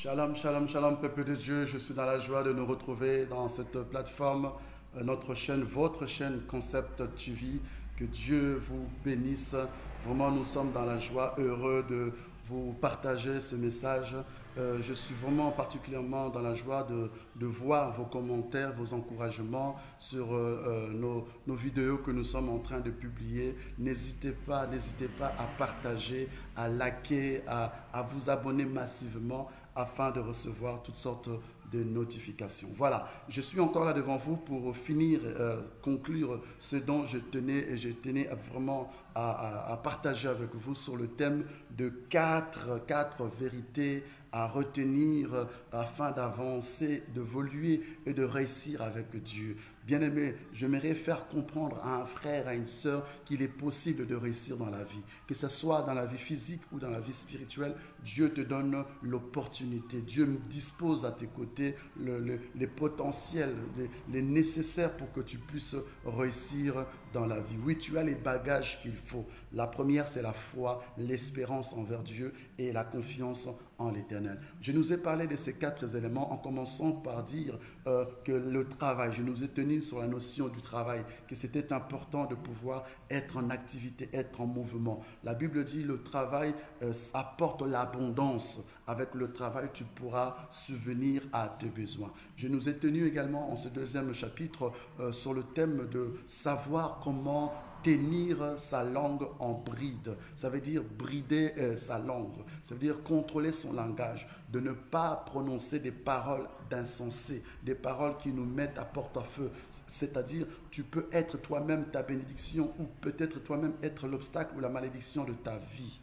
Shalom, shalom, shalom, peuple de Dieu. Je suis dans la joie de nous retrouver dans cette plateforme, notre chaîne, votre chaîne Concept TV. Que Dieu vous bénisse. Vraiment, nous sommes dans la joie, heureux de vous partager ce message. Je suis vraiment particulièrement dans la joie de voir vos commentaires, vos encouragements sur nos vidéos que nous sommes en train de publier. N'hésitez pas à partager, à liker, à vous abonner massivement afin de recevoir toutes sortes de notifications. Voilà, je suis encore là devant vous pour finir, conclure ce dont je tenais vraiment à partager avec vous sur le thème de quatre vérités à retenir afin d'avancer, d'évoluer et de réussir avec Dieu. Bien-aimé, j'aimerais faire comprendre à un frère, à une sœur qu'il est possible de réussir dans la vie. Que ce soit dans la vie physique ou dans la vie spirituelle, Dieu te donne l'opportunité. Dieu dispose à tes côtés les potentiels, les nécessaires pour que tu puisses réussir dans la vie. Oui, tu as les bagages qu'il faut. La première, c'est la foi, l'espérance envers Dieu et la confiance en l'Éternel. Je nous ai parlé de ces quatre éléments en commençant par dire que le travail, je nous ai tenu sur la notion du travail, que c'était important de pouvoir être en activité, être en mouvement. La Bible dit le travail apporte l'abondance. Avec le travail, tu pourras subvenir à tes besoins. Je nous ai tenu également en ce deuxième chapitre sur le thème de savoir comment tenir sa langue en bride. Ça veut dire brider sa langue. Ça veut dire contrôler son langage. De ne pas prononcer des paroles d'insensés, des paroles qui nous mettent à porte-à-feu. C'est-à-dire, tu peux être toi-même ta bénédiction ou peut-être toi-même être l'obstacle ou la malédiction de ta vie.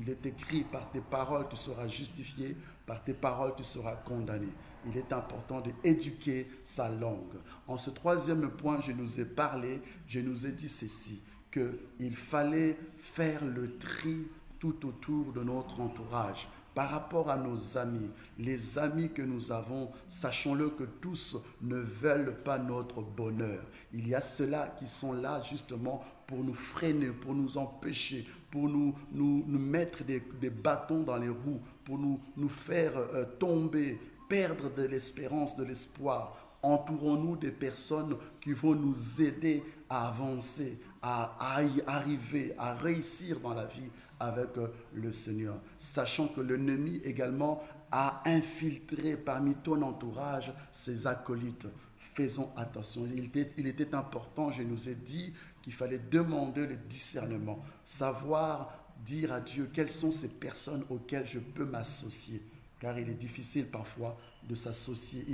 Il est écrit, par tes paroles, tu seras justifié, par tes paroles, tu seras condamné. Il est important d'éduquer sa langue. En ce troisième point, je nous ai parlé, je nous ai dit ceci, qu'il fallait faire le tri tout autour de notre entourage. Par rapport à nos amis, les amis que nous avons, sachons-le que tous ne veulent pas notre bonheur. Il y a ceux-là qui sont là justement pour nous freiner, pour nous empêcher, pour nous mettre des bâtons dans les roues, pour nous faire tomber, perdre de l'espérance, de l'espoir. Entourons-nous des personnes qui vont nous aider à avancer, à y arriver, à réussir dans la vie avec le Seigneur. Sachant que l'ennemi également a infiltré parmi ton entourage ses acolytes. Faisons attention. Il était important, je nous ai dit, qu'il fallait demander le discernement, savoir dire à Dieu quelles sont ces personnes auxquelles je peux m'associer. Car il est difficile parfois de s'associer.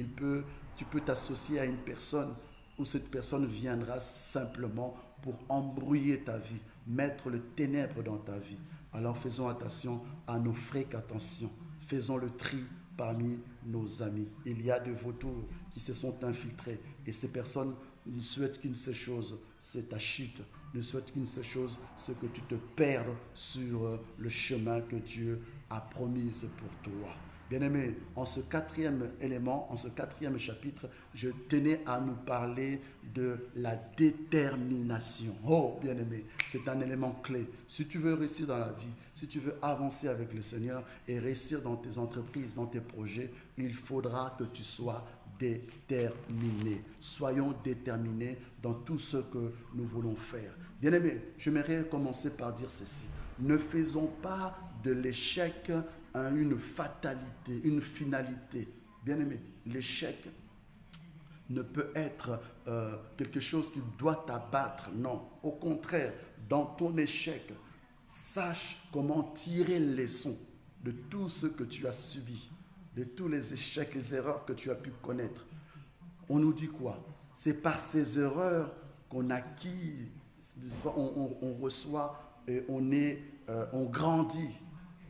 Tu peux t'associer à une personne où cette personne viendra simplement pour embrouiller ta vie, mettre le ténèbre dans ta vie. Alors faisons attention à nos fréquentations. Faisons le tri parmi nos amis. Il y a des vautours qui se sont infiltrés et ces personnes ne souhaitent qu'une seule chose, c'est ta chute. Ne souhaitent qu'une seule chose, c'est que tu te perdes sur le chemin que Dieu a promis pour toi. Bien-aimés, en ce quatrième élément, en ce quatrième chapitre, je tenais à nous parler de la détermination. Oh, bien-aimé, c'est un élément clé. Si tu veux réussir dans la vie, si tu veux avancer avec le Seigneur et réussir dans tes entreprises, dans tes projets, il faudra que tu sois déterminé. Soyons déterminés dans tout ce que nous voulons faire. Bien-aimés, j'aimerais commencer par dire ceci. Ne faisons pas de l'échec une fatalité, une finalité. Bien-aimé, l'échec ne peut être quelque chose qui doit t'abattre. Non, au contraire, dans ton échec, sache comment tirer les leçons de tout ce que tu as subi, de tous les échecs, les erreurs que tu as pu connaître. On nous dit quoi? C'est par ces erreurs qu'on acquit, on reçoit et on grandit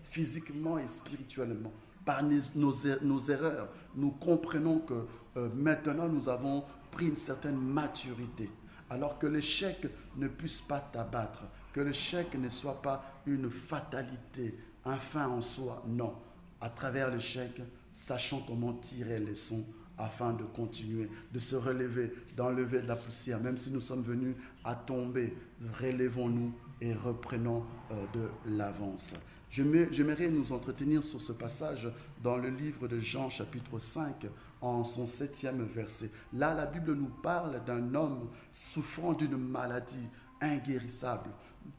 physiquement et spirituellement. Par nos erreurs, nous comprenons que maintenant nous avons pris une certaine maturité. Alors que l'échec ne puisse pas t'abattre, que l'échec ne soit pas une fatalité, un fin en soi. Non, à travers l'échec, sachons comment tirer les leçons afin de continuer, de se relever, d'enlever de la poussière. Même si nous sommes venus à tomber, relevons-nous et reprenons de l'avance. J'aimerais nous entretenir sur ce passage dans le livre de Jean chapitre 5 en son 7e verset. Là, la Bible nous parle d'un homme souffrant d'une maladie inguérissable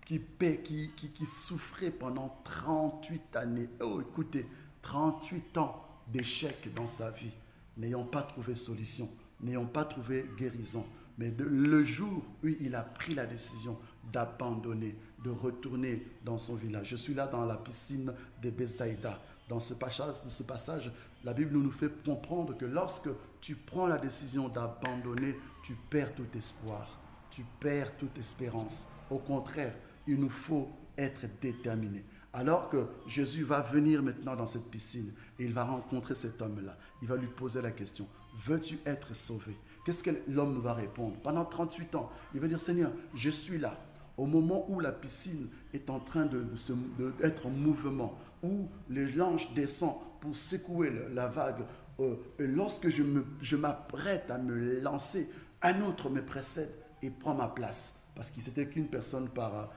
qui souffrait pendant 38 années. Oh, écoutez, 38 ans d'échec dans sa vie, n'ayant pas trouvé solution, n'ayant pas trouvé guérison. Mais le jour où il a pris la décision d'abandonner, de retourner dans son village. Je suis là dans la piscine de Bethsaïda. Dans ce passage, la Bible nous fait comprendre que lorsque tu prends la décision d'abandonner, tu perds tout espoir, tu perds toute espérance. Au contraire, il nous faut être déterminés. Alors que Jésus va venir maintenant dans cette piscine et il va rencontrer cet homme-là, il va lui poser la question, veux-tu être sauvé? Qu'est-ce que l'homme va répondre? Pendant 38 ans, il va dire, Seigneur, je suis là. Au moment où la piscine est en train d'être en mouvement, où l'ange descend pour secouer la vague, et lorsque je m'apprête à me lancer, un autre me précède et prend ma place. Parce qu'il n'était qu'une personne par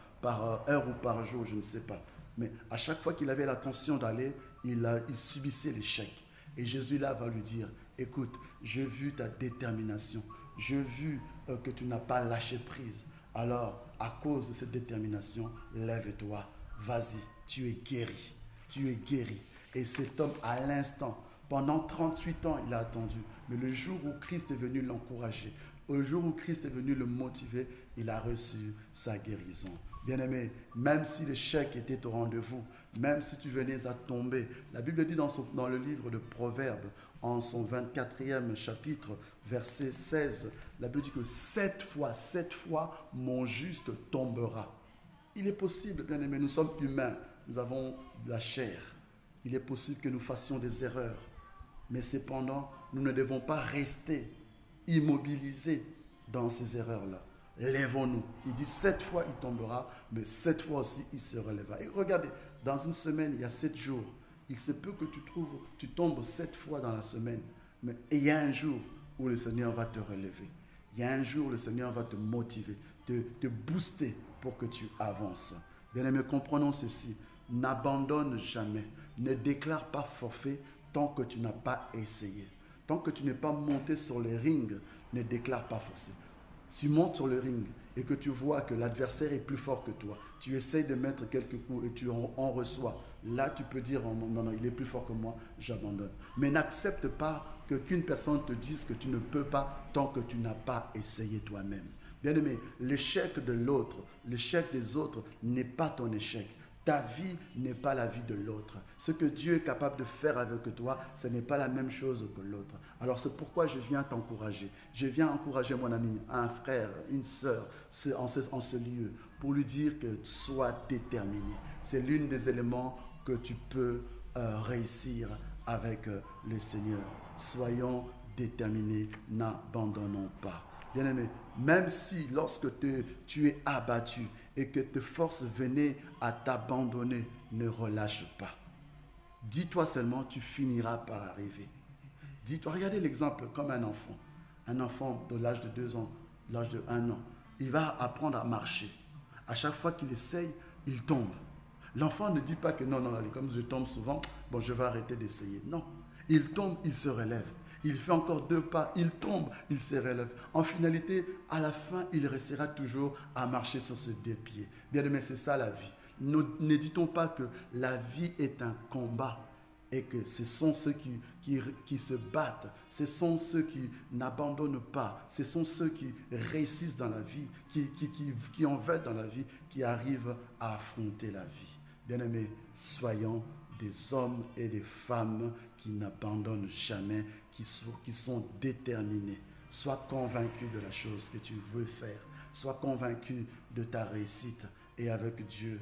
heure ou par jour, je ne sais pas. Mais à chaque fois qu'il avait l'intention d'aller, il subissait l'échec. Et Jésus là va lui dire, écoute, j'ai vu ta détermination, j'ai vu que tu n'as pas lâché prise. Alors, à cause de cette détermination, lève-toi, vas-y, tu es guéri, tu es guéri. Et cet homme, à l'instant, pendant 38 ans, il a attendu. Mais le jour où Christ est venu l'encourager, le jour où Christ est venu le motiver, il a reçu sa guérison. Bien-aimé, même si l'échec était au rendez-vous, même si tu venais à tomber, la Bible dit dans le livre de Proverbes, en son 24e chapitre, verset 16, la Bible dit que 7 fois, mon juste tombera. Il est possible, bien-aimé, nous sommes humains, nous avons de la chair. Il est possible que nous fassions des erreurs, mais cependant, nous ne devons pas rester immobilisés dans ces erreurs-là. Lèvons-nous. Il dit 7 fois il tombera, mais 7 fois aussi il se relèvera. Et regardez, dans une semaine, il y a 7 jours. Il se peut que tu tombes 7 fois dans la semaine, mais il y a un jour où le Seigneur va te relever. Il y a un jour où le Seigneur va te motiver, te booster pour que tu avances. Bien-aimés, comprenons ceci. N'abandonne jamais. Ne déclare pas forfait tant que tu n'as pas essayé. Tant que tu n'es pas monté sur les rings, ne déclare pas forfait. Tu montes sur le ring et que tu vois que l'adversaire est plus fort que toi, tu essayes de mettre quelques coups et tu en reçois. Là, tu peux dire, non, il est plus fort que moi, j'abandonne. Mais n'accepte pas qu'une personne te dise que tu ne peux pas tant que tu n'as pas essayé toi-même. Bien-aimé, l'échec de l'autre, l'échec des autres n'est pas ton échec. Ta vie n'est pas la vie de l'autre. Ce que Dieu est capable de faire avec toi, ce n'est pas la même chose que l'autre. Alors c'est pourquoi je viens t'encourager. Je viens encourager mon ami, un frère, une sœur, en ce lieu, pour lui dire que sois déterminé. C'est l'un des éléments que tu peux réussir avec le Seigneur. Soyons déterminés, n'abandonnons pas. Bien-aimé, même si lorsque tu es abattu et que tes forces venaient à t'abandonner, ne relâche pas. Dis-toi seulement, tu finiras par arriver. Dis-toi, regardez l'exemple comme un enfant. Un enfant de l'âge de 2 ans, de l'âge de 1 an. Il va apprendre à marcher. À chaque fois qu'il essaye, il tombe. L'enfant ne dit pas que non, allez, comme je tombe souvent, bon, je vais arrêter d'essayer. Non, il tombe, il se relève. Il fait encore 2 pas, il tombe, il se relève. En finalité, à la fin, il restera toujours à marcher sur ses 2 pieds. Bien aimé, c'est ça la vie. Ne dit-on pas que la vie est un combat et que ce sont ceux qui se battent, ce sont ceux qui n'abandonnent pas, ce sont ceux qui réussissent dans la vie, qui en veulent dans la vie, qui arrivent à affronter la vie. Bien aimé, soyons des hommes et des femmes qui n'abandonnent jamais, qui sont déterminés. Sois convaincu de la chose que tu veux faire. Sois convaincu de ta réussite. Et avec Dieu,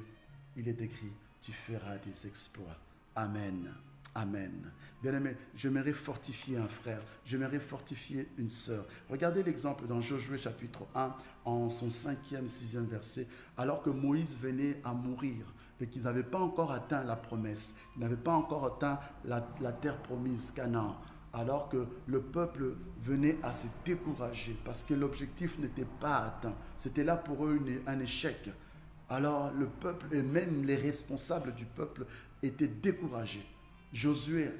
il est écrit, tu feras des exploits. Amen. Amen. Bien-aimé, j'aimerais fortifier un frère, j'aimerais fortifier une sœur. Regardez l'exemple dans Josué chapitre 1, en son 5e, 6e verset. Alors que Moïse venait à mourir, et qu'ils n'avaient pas encore atteint la promesse, ils n'avaient pas encore atteint la terre promise, Canaan, alors que le peuple venait à se décourager parce que l'objectif n'était pas atteint. C'était là pour eux un échec. Alors le peuple et même les responsables du peuple étaient découragés. Josué,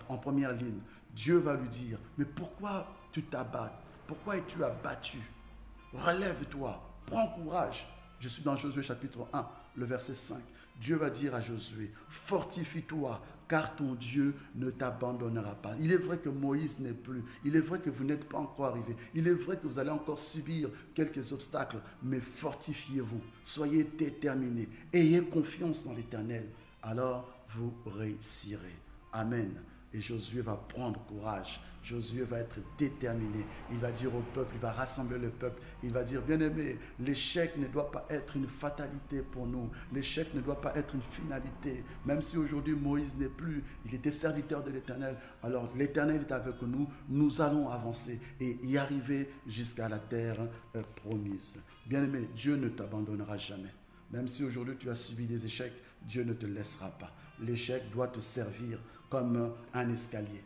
en première ligne, Dieu va lui dire, mais pourquoi tu t'abats? Pourquoi es-tu abattu? Relève-toi, prends courage. Je suis dans Josué chapitre 1, le verset 5. Dieu va dire à Josué, fortifie-toi, car ton Dieu ne t'abandonnera pas. Il est vrai que Moïse n'est plus. Il est vrai que vous n'êtes pas encore arrivé. Il est vrai que vous allez encore subir quelques obstacles, mais fortifiez-vous, soyez déterminés, ayez confiance dans l'Éternel. Alors vous réussirez. Amen. Et Josué va prendre courage. Josué va être déterminé. Il va dire au peuple, il va rassembler le peuple. Il va dire, bien-aimé, l'échec ne doit pas être une fatalité pour nous. L'échec ne doit pas être une finalité. Même si aujourd'hui Moïse n'est plus, il était serviteur de l'Éternel. Alors l'Éternel est avec nous. Nous allons avancer et y arriver jusqu'à la terre promise. Bien-aimé, Dieu ne t'abandonnera jamais. Même si aujourd'hui tu as subi des échecs, Dieu ne te laissera pas. L'échec doit te servir comme un escalier.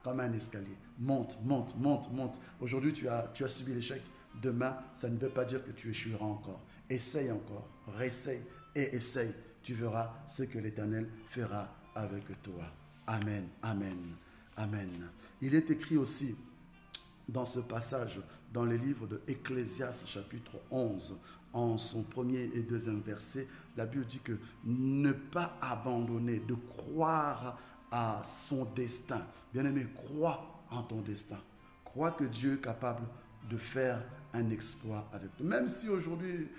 Comme un escalier. Monte, monte, monte, monte. Aujourd'hui tu as subi l'échec. Demain, ça ne veut pas dire que tu échoueras encore. Essaye encore, réessaye et essaye. Tu verras ce que l'Éternel fera avec toi. Amen, amen, amen. Il est écrit aussi dans ce passage, dans le livre de Ecclésiaste chapitre 11, en son premier et deuxième verset, la Bible dit que ne pas abandonner, de croire à son destin. Bien-aimé, crois en ton destin. Crois que Dieu est capable de faire un exploit avec toi. Même si aujourd'hui,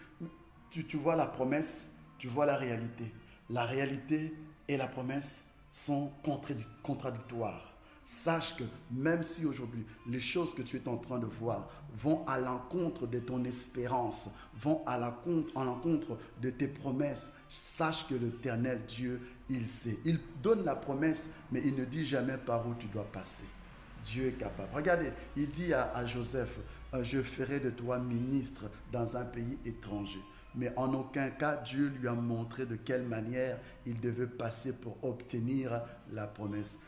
tu vois la promesse, tu vois la réalité. La réalité et la promesse sont contradictoires. Sache que même si aujourd'hui les choses que tu es en train de voir vont à l'encontre de ton espérance, vont à l'encontre de tes promesses, sache que l'Éternel Dieu, il sait. Il donne la promesse, mais il ne dit jamais par où tu dois passer. Dieu est capable. Regardez, il dit à Joseph, je ferai de toi ministre dans un pays étranger. Mais en aucun cas, Dieu lui a montré de quelle manière il devait passer pour obtenir la promesse.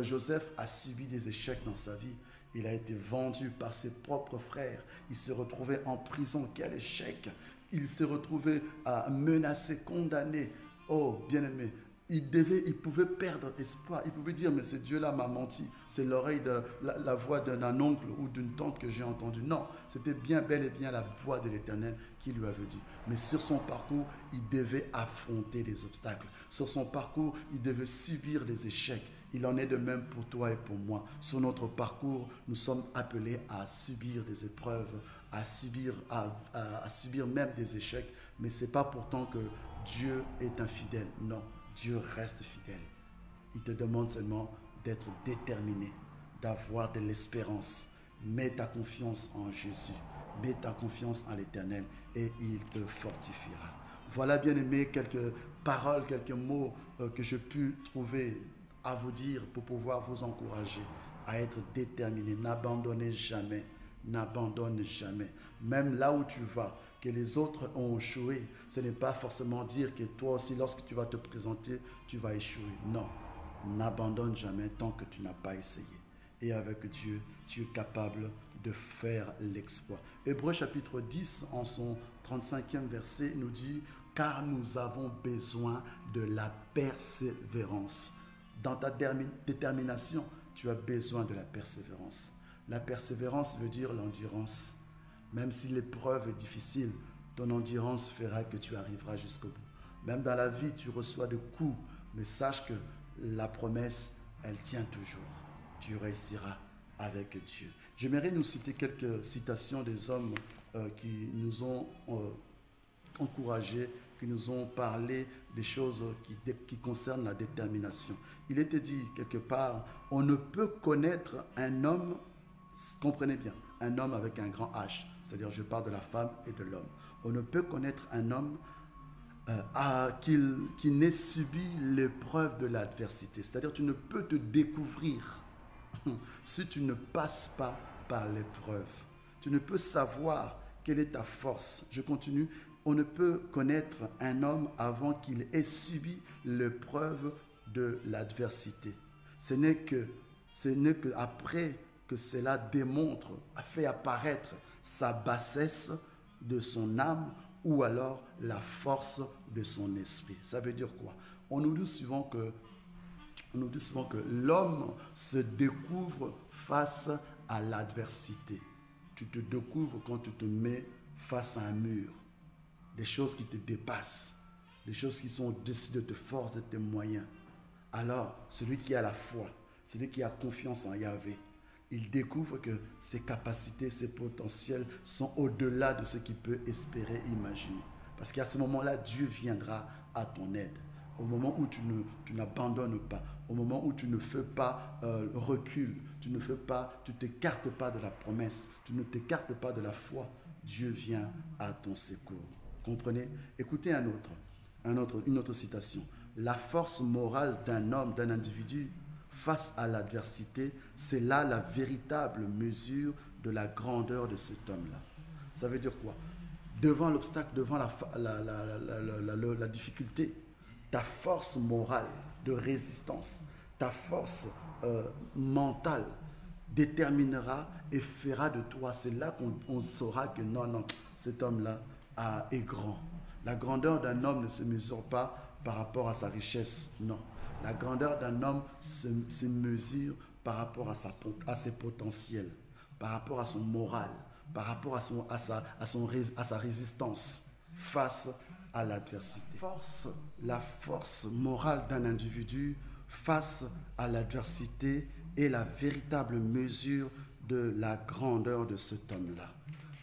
Joseph a subi des échecs dans sa vie. Il a été vendu par ses propres frères. Il se retrouvait en prison. Quel échec! Il se retrouvait menacé, condamné. Oh, bien-aimé, il pouvait perdre espoir. Il pouvait dire, mais ce Dieu-là m'a menti. C'est l'oreille la voix d'un oncle ou d'une tante que j'ai entendue. Non, c'était bien bel et bien la voix de l'Éternel qui lui avait dit. Mais sur son parcours, il devait affronter des obstacles. Sur son parcours, il devait subir des échecs. Il en est de même pour toi et pour moi. Sur notre parcours, nous sommes appelés à subir des épreuves, à subir même des échecs. Mais ce n'est pas pourtant que Dieu est infidèle. Non, Dieu reste fidèle. Il te demande seulement d'être déterminé, d'avoir de l'espérance. Mets ta confiance en Jésus. Mets ta confiance en l'Éternel et il te fortifiera. Voilà, bien aimé, quelques paroles, quelques mots que je pu trouver à vous dire pour pouvoir vous encourager à être déterminé. N'abandonnez jamais. N'abandonne jamais. Même là où tu vas, que les autres ont échoué, ce n'est pas forcément dire que toi aussi, lorsque tu vas te présenter, tu vas échouer. Non, n'abandonne jamais tant que tu n'as pas essayé. Et avec Dieu, tu es capable de faire l'exploit. Hébreux chapitre 10, en son 35e verset, nous dit « Car nous avons besoin de la persévérance. » Dans ta détermination, tu as besoin de la persévérance. La persévérance veut dire l'endurance. Même si l'épreuve est difficile, ton endurance fera que tu arriveras jusqu'au bout. Même dans la vie, tu reçois des coups, mais sache que la promesse, elle tient toujours. Tu réussiras avec Dieu. J'aimerais nous citer quelques citations des hommes qui nous ont encouragés, qui nous ont parlé des choses qui concernent la détermination. Il était dit quelque part, on ne peut connaître un homme, comprenez bien, un homme avec un grand H, c'est-à-dire je parle de la femme et de l'homme. On ne peut connaître un homme qui n'ait subi l'épreuve de l'adversité. C'est-à-dire tu ne peux te découvrir si tu ne passes pas par l'épreuve. Tu ne peux savoir quelle est ta force. Je continue. On ne peut connaître un homme avant qu'il ait subi l'épreuve de l'adversité. Ce n'est qu'après que cela démontre, a fait apparaître sa bassesse de son âme ou alors la force de son esprit. Ça veut dire quoi? On nous dit souvent que l'homme se découvre face à l'adversité. Tu te découvres quand tu te mets face à un mur. Des choses qui te dépassent, des choses qui sont au-dessus de tes forces, de tes moyens. Alors, celui qui a la foi, celui qui a confiance en Yahvé, il découvre que ses capacités, ses potentiels sont au-delà de ce qu'il peut espérer, imaginer. Parce qu'à ce moment-là, Dieu viendra à ton aide. Au moment où tu n'abandonnes pas, au moment où tu ne fais pas recul, tu t'écartes pas de la promesse, tu ne t'écartes pas de la foi, Dieu vient à ton secours. Comprenez? Écoutez une autre citation. La force morale d'un homme, d'un individu, face à l'adversité, c'est là la véritable mesure de la grandeur de cet homme-là. Ça veut dire quoi? Devant l'obstacle, devant la difficulté, ta force morale de résistance, ta force mentale déterminera et fera de toi. C'est là qu'on saura que non, cet homme-là est grand. La grandeur d'un homme ne se mesure pas par rapport à sa richesse, non. La grandeur d'un homme se mesure par rapport à ses potentiels, par rapport à son moral, par rapport à sa résistance face à l'adversité. La force morale d'un individu face à l'adversité est la véritable mesure de la grandeur de cet homme-là.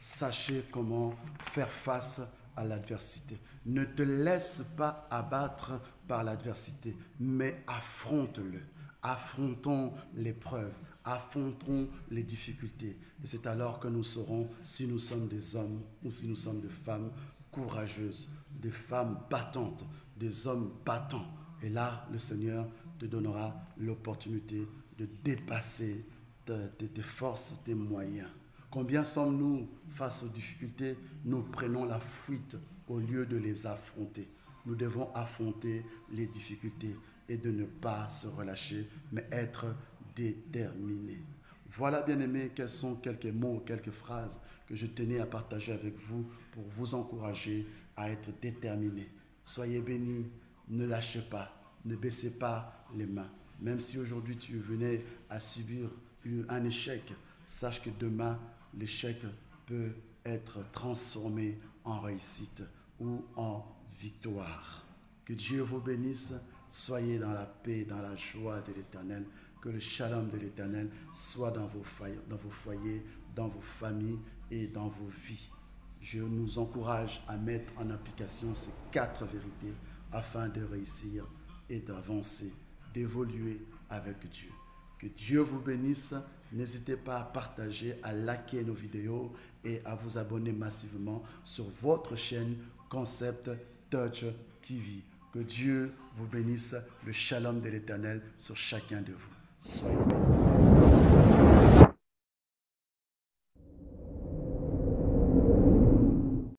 Sachez comment faire face à l'adversité. Ne te laisse pas abattre par l'adversité, mais affronte-le. Affrontons l'épreuve, affrontons les difficultés. Et c'est alors que nous saurons si nous sommes des hommes ou si nous sommes des femmes courageuses, des femmes battantes, des hommes battants. Et là, le Seigneur te donnera l'opportunité de dépasser tes forces, tes moyens. Combien sommes-nous face aux difficultés? Nous prenons la fuite au lieu de les affronter. Nous devons affronter les difficultés et de ne pas se relâcher, mais être déterminés. Voilà, bien-aimés, quels sont quelques mots, quelques phrases que je tenais à partager avec vous pour vous encourager à être déterminés. Soyez bénis, ne lâchez pas, ne baissez pas les mains. Même si aujourd'hui tu venais à subir un échec, sache que demain, l'échec peut être transformé en réussite ou en victoire. Que Dieu vous bénisse. Soyez dans la paix, dans la joie de l'Éternel. Que le shalom de l'Éternel soit dans vos foyers, dans vos familles et dans vos vies. Je nous encourage à mettre en application ces 4 vérités afin de réussir et d'avancer, d'évoluer avec Dieu. Que Dieu vous bénisse. N'hésitez pas à partager, à liker nos vidéos et à vous abonner massivement sur votre chaîne Concept Touch TV. Que Dieu vous bénisse, le shalom de l'Éternel sur chacun de vous. Soyez bénis.